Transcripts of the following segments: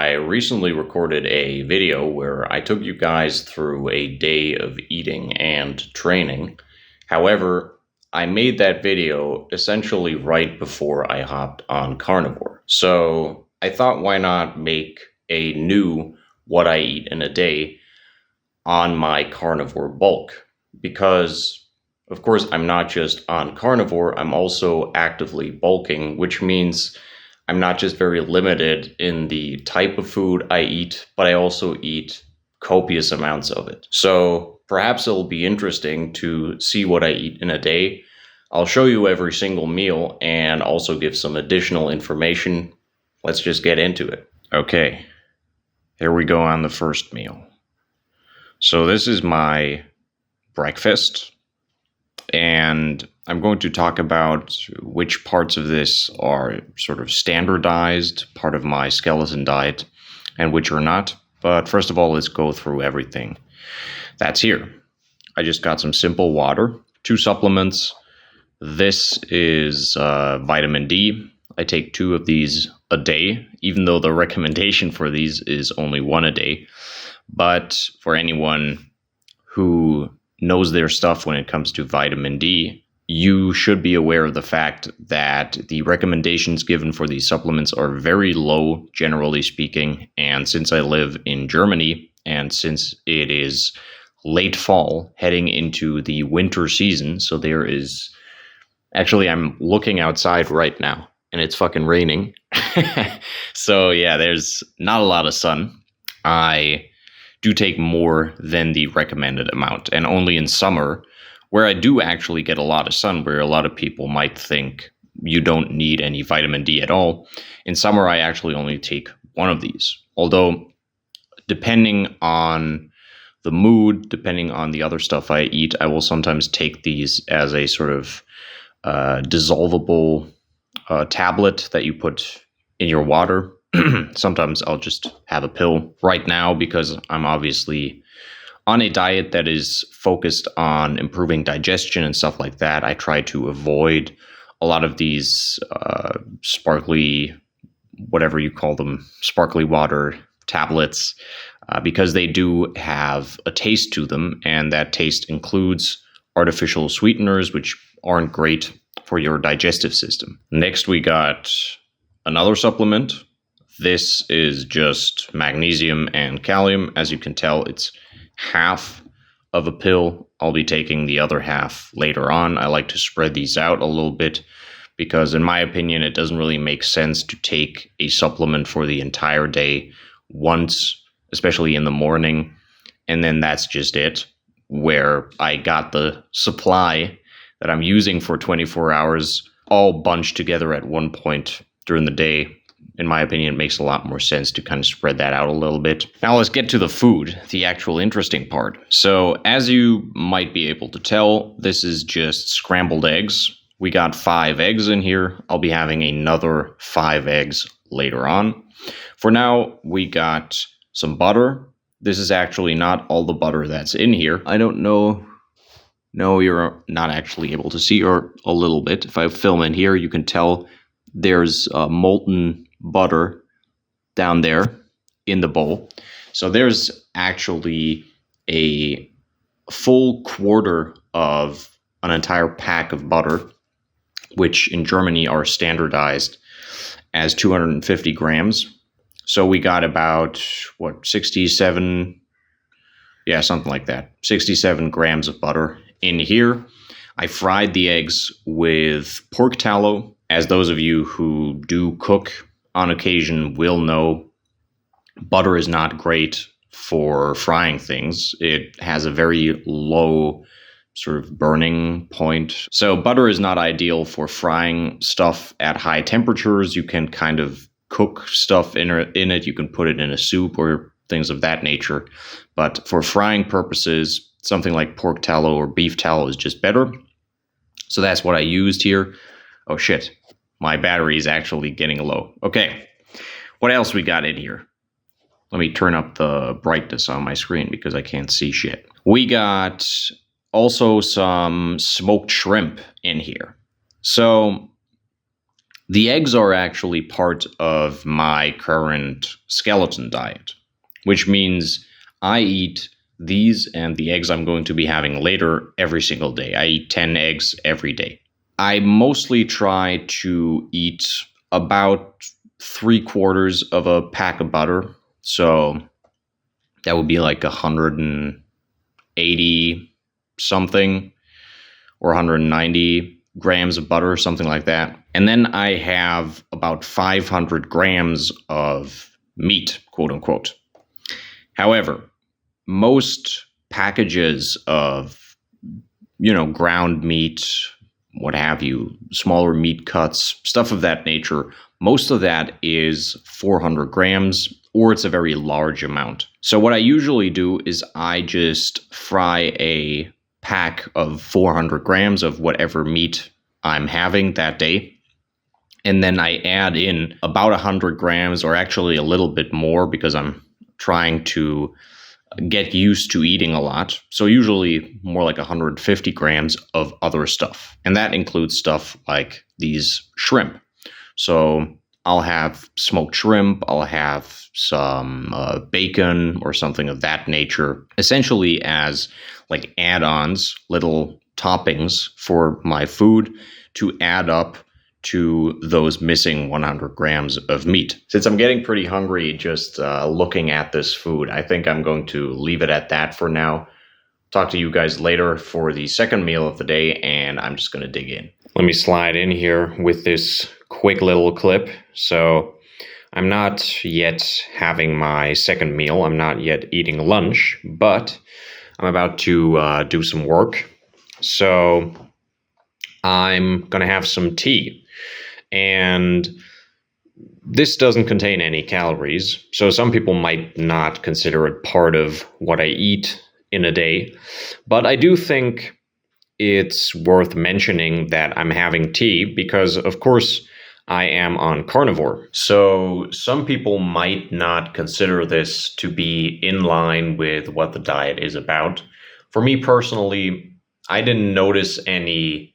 I recently recorded a video where I took you guys through a day of eating and training. However, I made that video essentially right before I hopped on Carnivore. So I thought, why not make a new what I eat in a day on my Carnivore bulk? Because, of course, I'm not just on Carnivore, I'm also actively bulking, which means I'm not just very limited in the type of food I eat, but I also eat copious amounts of it. So perhaps it'll be interesting to see what I eat in a day. I'll show you every single meal and also give some additional information. Let's just get into it. Okay, here we go on the first meal. So this is my breakfast, and I'm going to talk about which parts of this are sort of standardized, part of my skeleton diet, and which are not. But first of all, let's go through everything that's here. I just got some simple water, 2 supplements. This is vitamin D. I take 2 of these a day, even though the recommendation for these is only 1 a day. But for anyone who knows their stuff when it comes to vitamin D, you should be aware of the fact that the recommendations given for these supplements are very low, generally speaking. And since I live in Germany, and since it is late fall heading into the winter season, so there is... Actually, I'm looking outside right now, and it's fucking raining. So yeah, there's not a lot of sun. I do take more than the recommended amount, and only in summer, where I do actually get a lot of sun, where a lot of people might think you don't need any vitamin D at all. In summer, I actually only take 1 of these. Although, depending on the mood, depending on the other stuff I eat, I will sometimes take these as a sort of dissolvable tablet that you put in your water. Sometimes I'll just have a pill. Right now, because I'm obviously on a diet that is focused on improving digestion and stuff like that, I try to avoid a lot of these sparkly, whatever you call them, sparkly water tablets, because they do have a taste to them, and that taste includes artificial sweeteners, which aren't great for your digestive system. Next, we got another supplement. This is just magnesium and kalium. As you can tell, it's half of a pill. I'll be taking the other half later on. I like to spread these out a little bit because, in my opinion, it doesn't really make sense to take a supplement for the entire day once, especially in the morning, and then that's just it, where I got the supply that I'm using for 24 hours all bunched together at one point during the day. In my opinion, it makes a lot more sense to kind of spread that out a little bit. Now let's get to the food, the actual interesting part. So as you might be able to tell, this is just scrambled eggs. We got 5 eggs in here. I'll be having another 5 eggs later on. For now, we got some butter. This is actually not all the butter that's in here. I don't know. No, you're not actually able to see, or a little bit. If I film in here, you can tell there's molten butter down there in the bowl. So there's actually a full quarter of an entire pack of butter, which in Germany are standardized as 250 grams. So we got about, 67, yeah, something like that, 67 grams of butter in here. I fried the eggs with pork tallow. As those of you who do cook on occasion will know, butter is not great for frying things. It has a very low sort of burning point. So butter is not ideal for frying stuff at high temperatures. You can kind of cook stuff in it. You can put it in a soup or things of that nature. But for frying purposes, something like pork tallow or beef tallow is just better. So that's what I used here. Oh shit, my battery is actually getting low. Okay, what else we got in here? Let me turn up the brightness on my screen because I can't see shit. We got also some smoked shrimp in here. So The eggs are actually part of my current skeleton diet, which means I eat these and the eggs I'm going to be having later every single day. I eat 10 eggs every day. I mostly try to eat about 3/4 of a pack of butter. So that would be like 180 something or 190 grams of butter, something like that. And then I have about 500 grams of meat, quote unquote. However, most packages of, ground meat, what have you, smaller meat cuts, stuff of that nature, most of that is 400 grams or it's a very large amount. So what I usually do is I just fry a pack of 400 grams of whatever meat I'm having that day. And then I add in about 100 grams or actually a little bit more because I'm trying to get used to eating a lot. So usually more like 150 grams of other stuff. And that includes stuff like these shrimp. So I'll have smoked shrimp, I'll have some bacon or something of that nature, essentially as like add-ons, little toppings for my food to add up to those missing 100 grams of meat. Since I'm getting pretty hungry just looking at this food, I think I'm going to leave it at that for now. Talk to you guys later for the second meal of the day, and I'm just going to dig in. Let me slide in here with this quick little clip. So I'm not yet having my second meal. I'm not yet eating lunch, but I'm about to do some work. So I'm going to have some tea. And this doesn't contain any calories, so some people might not consider it part of what I eat in a day. But I do think it's worth mentioning that I'm having tea because, of course, I am on carnivore. So some people might not consider this to be in line with what the diet is about. For me personally, I didn't notice any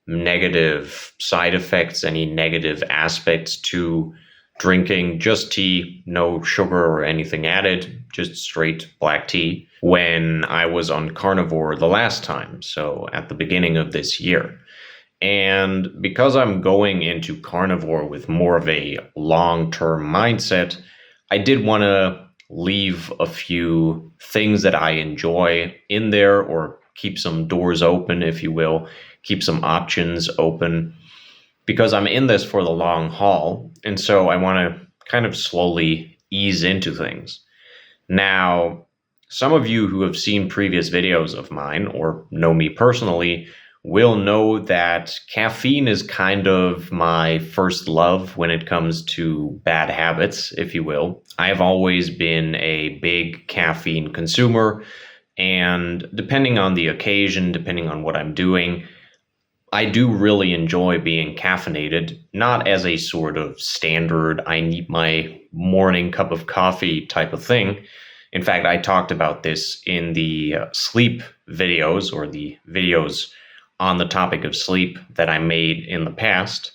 negative side effects, any negative aspects to drinking just tea, no sugar or anything added, just straight black tea when I was on carnivore the last time, so at the beginning of this year. And because I'm going into carnivore with more of a long-term mindset, I did want to leave a few things that I enjoy in there or keep some doors open, if you will, keep some options open because I'm in this for the long haul. And so I want to kind of slowly ease into things. Now, some of you who have seen previous videos of mine or know me personally will know that caffeine is kind of my first love when it comes to bad habits, if you will. I've always been a big caffeine consumer. And depending on the occasion, depending on what I'm doing, I do really enjoy being caffeinated, not as a sort of standard, I need my morning cup of coffee type of thing. In fact, I talked about this in the sleep videos or the videos on the topic of sleep that I made in the past.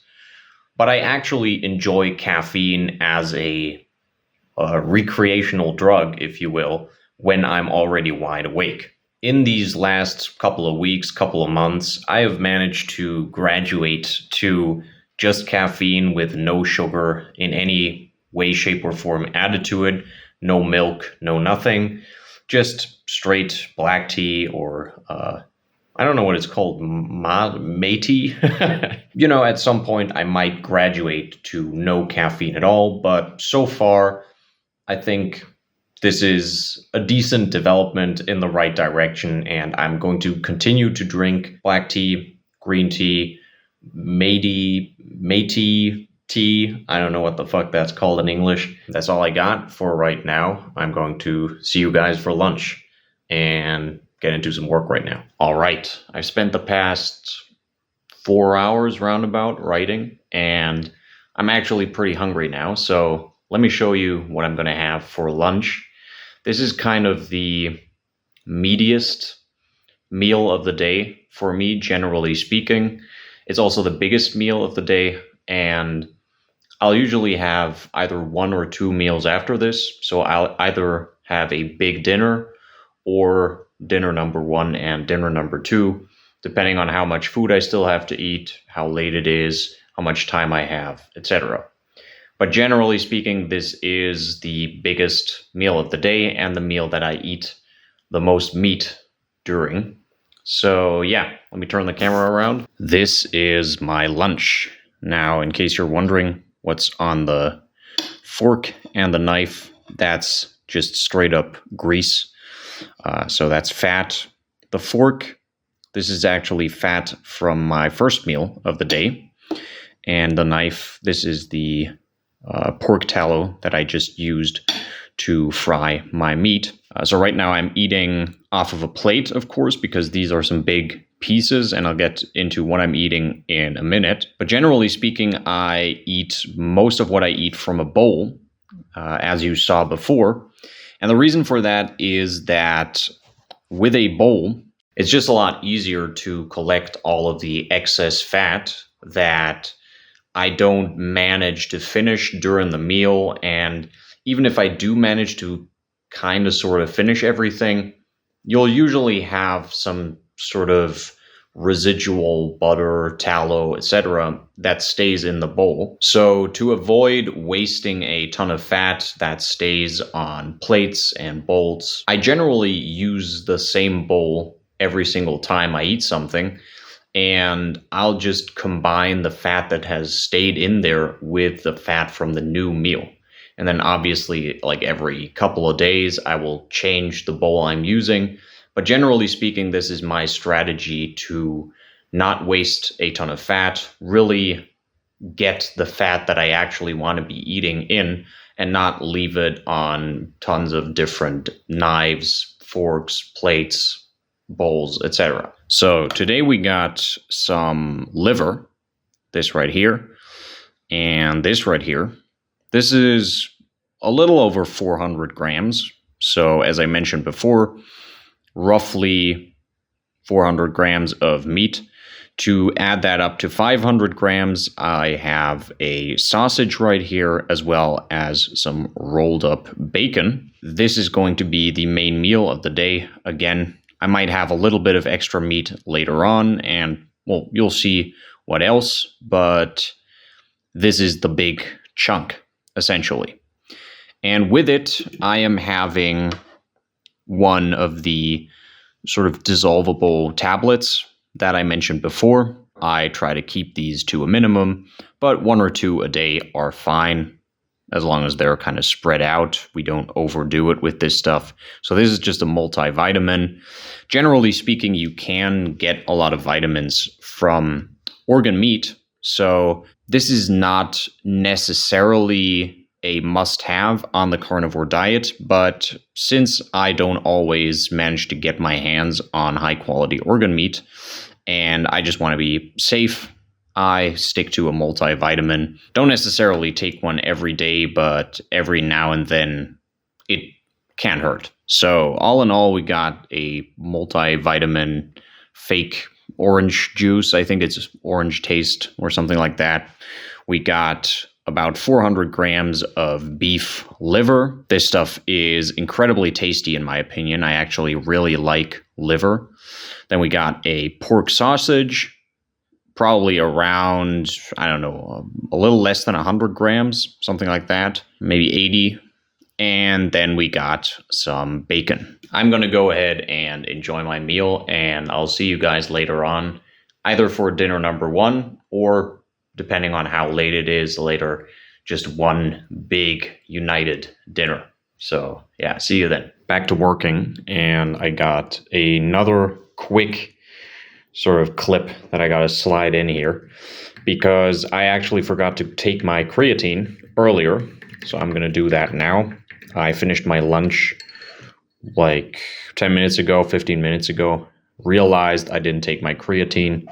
But I actually enjoy caffeine as a recreational drug, if you will, when I'm already wide awake. In these last couple of weeks, couple of months, I have managed to graduate to just caffeine with no sugar in any way, shape, or form added to it. No milk, no nothing. Just straight black tea or, I don't know what it's called, Métis. At some point I might graduate to no caffeine at all, but so far I think this is a decent development in the right direction, and I'm going to continue to drink black tea, green tea, Métis tea. I don't know what the fuck that's called in English. That's all I got for right now. I'm going to see you guys for lunch and get into some work right now. All right. I've spent the past 4 hours roundabout writing, and I'm actually pretty hungry now, so let me show you what I'm going to have for lunch. This is kind of the meatiest meal of the day for me, generally speaking. It's also the biggest meal of the day, and I'll usually have either 1 or 2 meals after this. So I'll either have a big dinner or dinner number 1 and dinner number 2, depending on how much food I still have to eat, how late it is, how much time I have, etc. But generally speaking, this is the biggest meal of the day and the meal that I eat the most meat during. So yeah, let me turn the camera around. This is my lunch. Now, in case you're wondering what's on the fork and the knife, that's just straight up grease. So that's fat. The fork, this is actually fat from my first meal of the day. And the knife, this is the pork tallow that I just used to fry my meat. So right now I'm eating off of a plate, of course, because these are some big pieces, and I'll get into what I'm eating in a minute. But generally speaking, I eat most of what I eat from a bowl, as you saw before. And the reason for that is that with a bowl, it's just a lot easier to collect all of the excess fat that I don't manage to finish during the meal. And even if I do manage to kind of sort of finish everything, you'll usually have some sort of residual butter, tallow, etc. that stays in the bowl. So to avoid wasting a ton of fat that stays on plates and bowls, I generally use the same bowl every single time I eat something. And I'll just combine the fat that has stayed in there with the fat from the new meal. And then obviously, like every couple of days, I will change the bowl I'm using. But generally speaking, this is my strategy to not waste a ton of fat, really get the fat that I actually want to be eating in, and not leave it on tons of different knives, forks, plates, bowls, etc. So today we got some liver, this right here, and this right here. This is a little over 400 grams. So as I mentioned before, roughly 400 grams of meat. To add that up to 500 grams, I have a sausage right here, as well as some rolled up bacon. This is going to be the main meal of the day. Again, I might have a little bit of extra meat later on, and well, you'll see what else, but this is the big chunk, essentially. And with it, I am having one of the sort of dissolvable tablets that I mentioned before. I try to keep these to a minimum, but 1 or 2 a day are fine, as long as they're kind of spread out. We don't overdo it with this stuff. So this is just a multivitamin. Generally speaking, you can get a lot of vitamins from organ meat. So this is not necessarily a must-have on the carnivore diet, but since I don't always manage to get my hands on high-quality organ meat, and I just want to be safe, I stick to a multivitamin. Don't necessarily take one every day, but every now and then it can't hurt. So all in all, we got a multivitamin fake orange juice. I think it's orange taste or something like that. We got about 400 grams of beef liver. This stuff is incredibly tasty in my opinion. I actually really like liver. Then we got a pork sausage, probably around, I don't know, a little less than 100 grams, something like that, maybe 80. And then we got some bacon. I'm going to go ahead and enjoy my meal, and I'll see you guys later on, either for dinner number 1 or, depending on how late it is, later, just one big united dinner. So yeah, see you then. Back to working, and I got another quick sort of clip that I got to slide in here because I actually forgot to take my creatine earlier. So I'm going to do that now. I finished my lunch like 10 minutes ago, 15 minutes ago, realized I didn't take my creatine,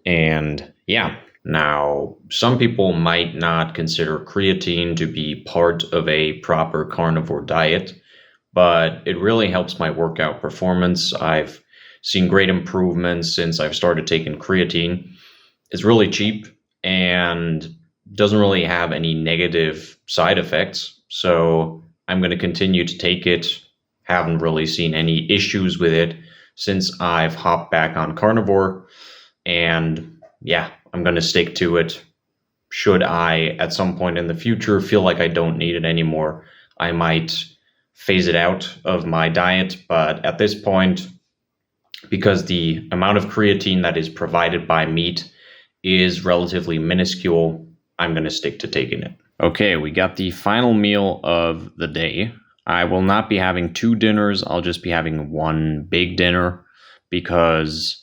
and yeah. Now, some people might not consider creatine to be part of a proper carnivore diet, but it really helps my workout performance. I've seen great improvements since I've started taking creatine. It's really cheap, and doesn't really have any negative side effects. So I'm going to continue to take it. Haven't really seen any issues with it since I've hopped back on carnivore. And yeah, I'm going to stick to it. Should I, at some point in the future, feel like I don't need it anymore, I might phase it out of my diet. But at this point, because the amount of creatine that is provided by meat is relatively minuscule, I'm going to stick to taking it. Okay, we got the final meal of the day. I will not be having 2 dinners. I'll just be having 1 big dinner because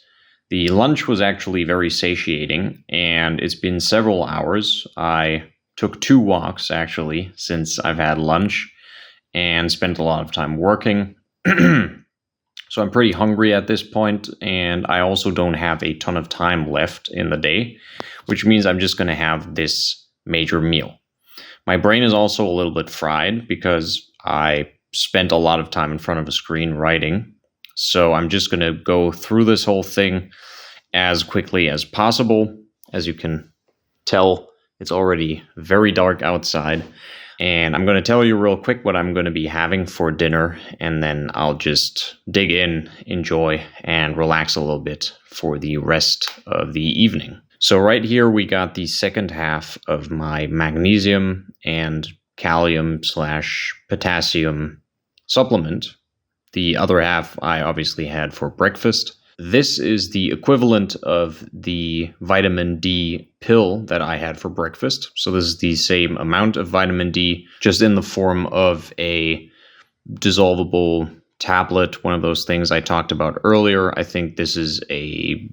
the lunch was actually very satiating and it's been several hours. I took 2 walks actually since I've had lunch and spent a lot of time working. So I'm pretty hungry at this point, and I also don't have a ton of time left in the day, which means I'm just going to have this major meal. My brain is also a little bit fried because I spent a lot of time in front of a screen writing. So I'm just going to go through this whole thing as quickly as possible. As you can tell, it's already very dark outside. And I'm going to tell you real quick what I'm going to be having for dinner, and then I'll just dig in, enjoy, and relax a little bit for the rest of the evening. So right here we got the second half of my magnesium and kalium/potassium supplement. The other half I obviously had for breakfast. This is the equivalent of the vitamin D pill that I had for breakfast. So this is the same amount of vitamin D, just in the form of a dissolvable tablet, one of those things I talked about earlier. I think this is a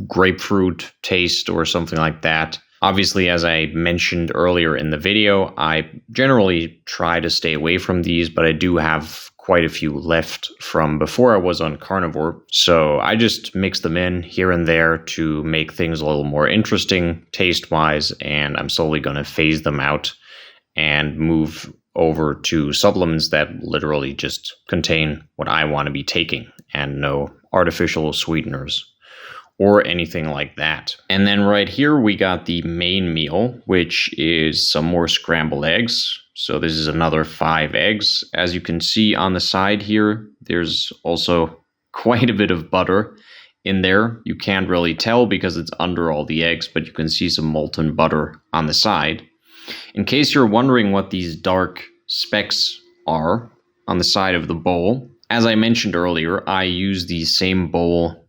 grapefruit taste or something like that. Obviously, as I mentioned earlier in the video, I generally try to stay away from these, but I do have quite a few left from before I was on carnivore. So I just mix them in here and there to make things a little more interesting taste-wise, and I'm slowly going to phase them out and move over to supplements that literally just contain what I want to be taking and no artificial sweeteners or anything like that. And then right here we got the main meal, which is some more scrambled eggs. So this is another 5 eggs. As you can see on the side here, there's also quite a bit of butter in there. You can't really tell because it's under all the eggs, but you can see some molten butter on the side. In case you're wondering what these dark specks are on the side of the bowl, as I mentioned earlier, I use the same bowl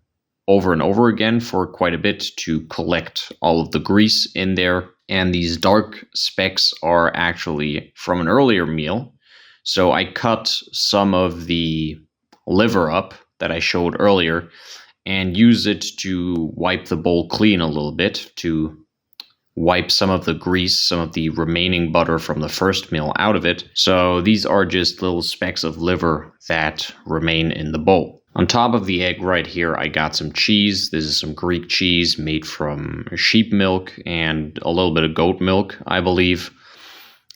over and over again for quite a bit to collect all of the grease in there. And these dark specks are actually from an earlier meal. So I cut some of the liver up that I showed earlier and use it to wipe the bowl clean a little bit, to wipe some of the grease, some of the remaining butter from the first meal out of it. So these are just little specks of liver that remain in the bowl. On top of the egg right here, I got some cheese. This is some Greek cheese made from sheep milk and a little bit of goat milk, I believe.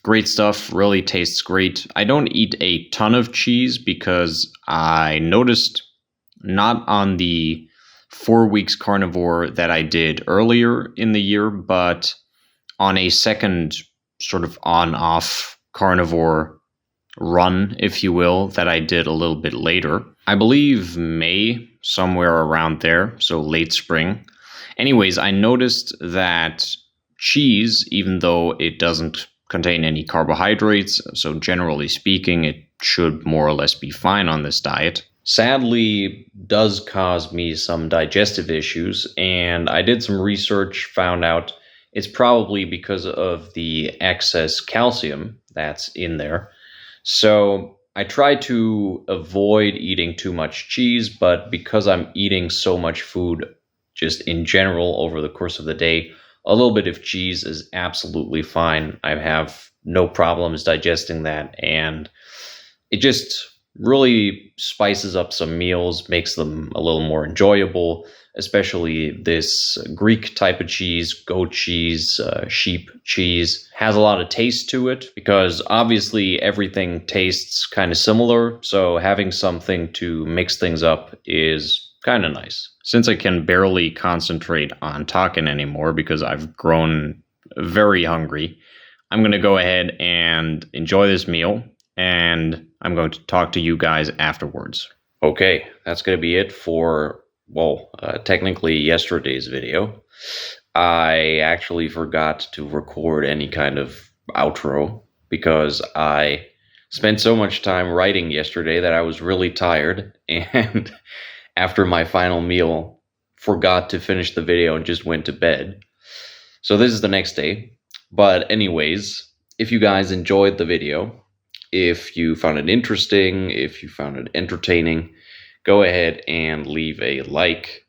Great stuff, really tastes great. I don't eat a ton of cheese because I noticed not on the 4 weeks carnivore that I did earlier in the year, but on a second sort of on-off carnivore run, if you will, that I did a little bit later. I believe May, somewhere around there, so late spring. Anyways, I noticed that cheese, even though it doesn't contain any carbohydrates, so generally speaking, it should more or less be fine on this diet, sadly does cause me some digestive issues, and I did some research, found out it's probably because of the excess calcium that's in there. So I try to avoid eating too much cheese, but because I'm eating so much food just in general over the course of the day, a little bit of cheese is absolutely fine. I have no problems digesting that, and it just really spices up some meals, makes them a little more enjoyable, especially this Greek type of cheese, goat cheese, sheep cheese, has a lot of taste to it because obviously everything tastes kind of similar. So having something to mix things up is kind of nice. Since I can barely concentrate on talking anymore because I've grown very hungry. I'm going to go ahead and enjoy this meal, and I'm going to talk to you guys afterwards. Okay, that's going to be it for, technically yesterday's video. I actually forgot to record any kind of outro because I spent so much time writing yesterday that I was really tired, and after my final meal, forgot to finish the video and just went to bed. So this is the next day. But anyways, if you guys enjoyed the video, if you found it interesting, if you found it entertaining, go ahead and leave a like.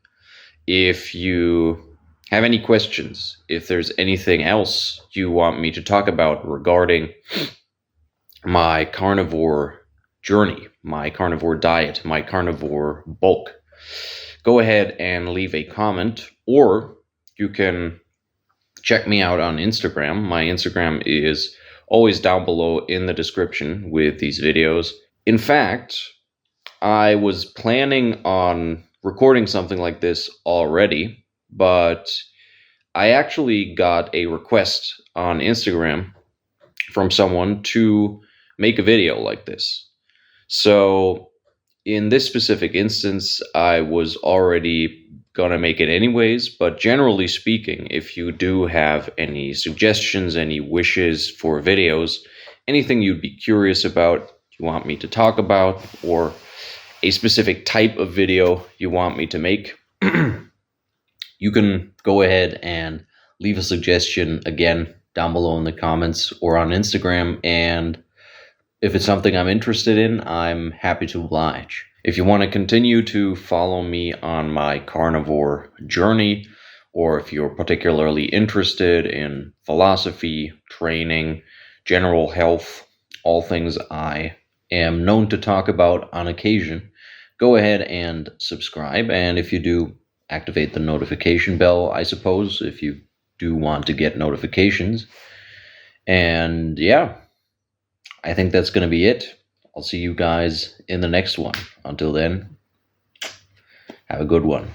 If you have any questions, if there's anything else you want me to talk about regarding my carnivore journey, my carnivore diet, my carnivore bulk, go ahead and leave a comment, or you can check me out on Instagram. My Instagram is always down below in the description with these videos. In fact, I was planning on recording something like this already, but I actually got a request on Instagram from someone to make a video like this. So in this specific instance, I was already gonna make it anyways, but generally speaking, if you do have any suggestions, any wishes for videos, anything you'd be curious about, you want me to talk about, or a specific type of video you want me to make, you can go ahead and leave a suggestion again down below in the comments or on Instagram, and if it's something I'm interested in, I'm happy to oblige. If you want to continue to follow me on my carnivore journey, or if you're particularly interested in philosophy, training, general health, all things I am known to talk about on occasion, go ahead and subscribe. And if you do, activate the notification bell, I suppose, if you do want to get notifications. And yeah, I think that's going to be it. I'll see you guys in the next one. Until then, have a good one.